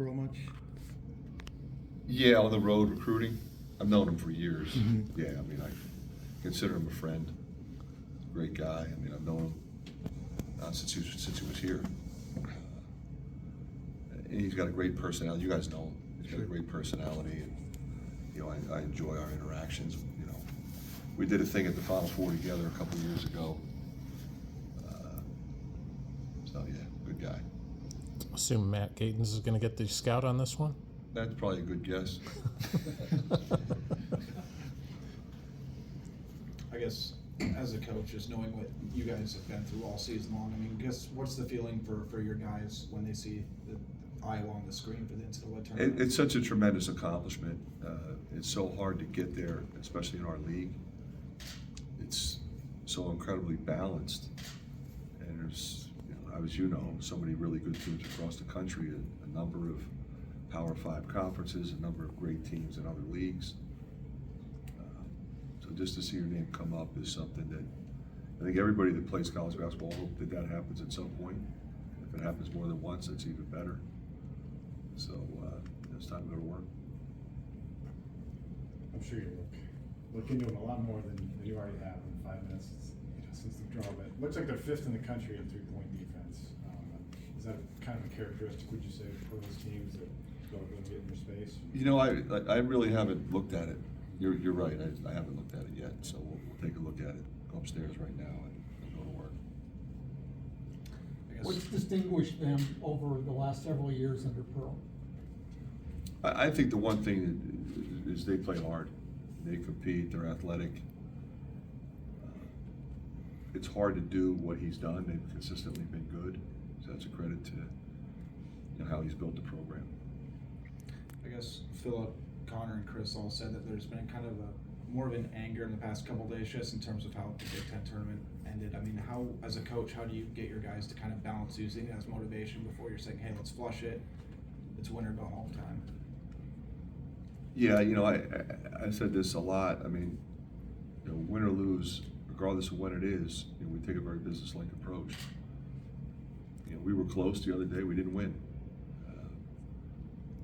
real much? Yeah, on the road recruiting. I've known him for years. Mm-hmm. Yeah, I mean, I consider him a friend. Great guy. I mean, I've known him since he was here. And he's got a great personality. You guys know him. He's got a great personality, and I enjoy our interactions. We did a thing at the Final Four together a couple of years ago. So yeah, good guy. Assume Matt Gatens is going to get the scout on this one? That's probably a good guess. I guess as a coach, just knowing what you guys have been through all season long, I mean, what's the feeling for your guys when they see the Iowa on the screen for the NCAA tournament? It's such a tremendous accomplishment. It's so hard to get there, especially in our league. It's so incredibly balanced, and there's, so many really good teams across the country, a number of Power 5 conferences, a number of great teams in other leagues. So just to see your name come up is something that I think everybody that plays college basketball hope that happens at some point. If it happens more than once, that's even better. So it's time to go to work. I'm sure you look into them a lot more than you already have in 5 minutes since the draw. But it looks like they're 5th in the country in three-point defense. Is that kind of a characteristic, would you say, for those teams that go and get in your space? I really haven't looked at it. You're right. I haven't looked at it yet. So we'll take a look at it. Go upstairs right now and go to work. What's distinguished them over the last several years under Pearl? I think the one thing is they play hard. They compete. They're athletic. It's hard to do what he's done. They've consistently been good. So that's a credit to how he's built the program. I guess Philip, Connor, and Chris all said that there's been kind of more of an anger in the past couple of days just in terms of how the Big Ten tournament ended. I mean, how, as a coach, how do you get your guys to kind of balance using it as motivation before you're saying, hey, let's flush it, it's win or go home time? Yeah, I said this a lot. I mean, win or lose, regardless of when it is, we take a very business-like approach. We were close the other day. We didn't win.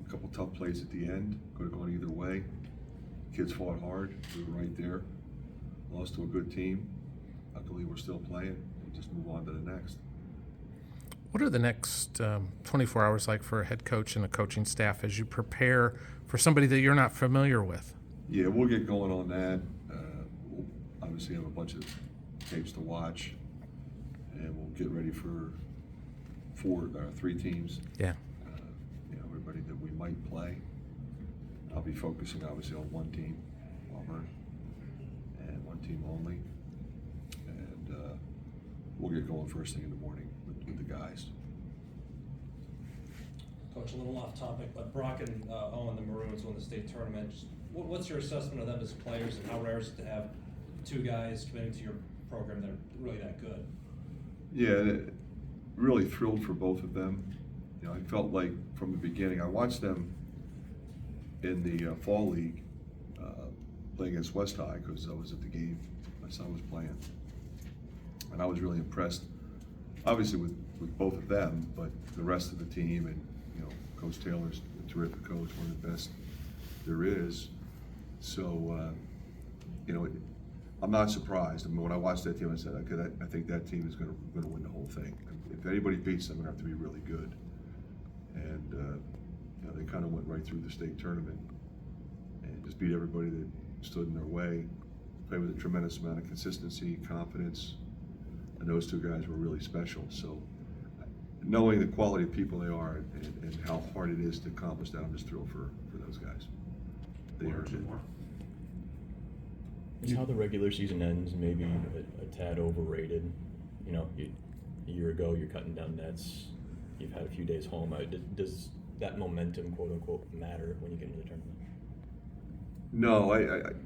A couple tough plays at the end. Could have gone either way. Kids fought hard. We were right there. Lost to a good team. Luckily, we're still playing. We'll just move on to the next. What are the next 24 hours like for a head coach and a coaching staff as you prepare for somebody that you're not familiar with? Yeah, we'll get going on that. We'll obviously have a bunch of tapes to watch, and we'll get ready for 3 teams. Yeah. Everybody that we might play. I'll be focusing obviously on one team, Auburn, and one team only. And we'll get going first thing in the morning with the guys. Coach, a little off topic, but Brock and Owen, the Maroons, won the state tournament. What's your assessment of them as players, and how rare is it to have 2 guys committing to your program that are really that good? Yeah, really thrilled for both of them. I felt like from the beginning, I watched them in the fall league playing against West High because I was at the game. My son was playing, and I was really impressed, obviously with both of them, but the rest of the team. And Coach Taylor's a terrific coach, one of the best there is. So I'm not surprised. I mean, when I watched that team, I said, okay, I think that team is going to win the whole thing. If anybody beats them, they're going to have to be really good. And they kind of went right through the state tournament and just beat everybody that stood in their way. Played with a tremendous amount of consistency, confidence, and those 2 guys were really special. So knowing the quality of people they are and how hard it is to accomplish that, I'm just thrilled for those guys. They earned it. Is how the regular season ends maybe a tad overrated? A year ago you're cutting down nets, you've had a few days home. Does that momentum, quote unquote, matter when you get into the tournament? No,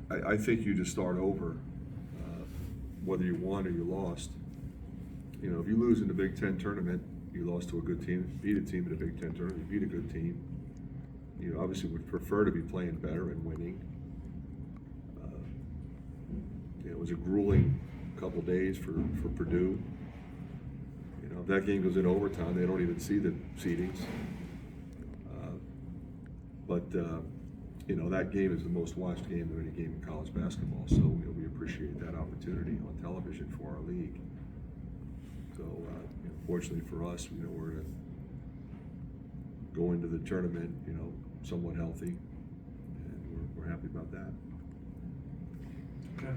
I think you just start over, whether you won or you lost. If you lose in the Big Ten tournament, you lost to a good team. If you beat a team in the Big Ten tournament, you beat a good team. Obviously would prefer to be playing better and winning. It was a grueling couple days for Purdue. If that game goes in overtime, they don't even see the seedings. But, you know, that game is the most watched game of any game in college basketball, so, you know, we appreciate that opportunity on television for our league. So, you know, fortunately for us, you know, we're gonna go into the tournament, you know, somewhat healthy, and we're happy about that. Okay.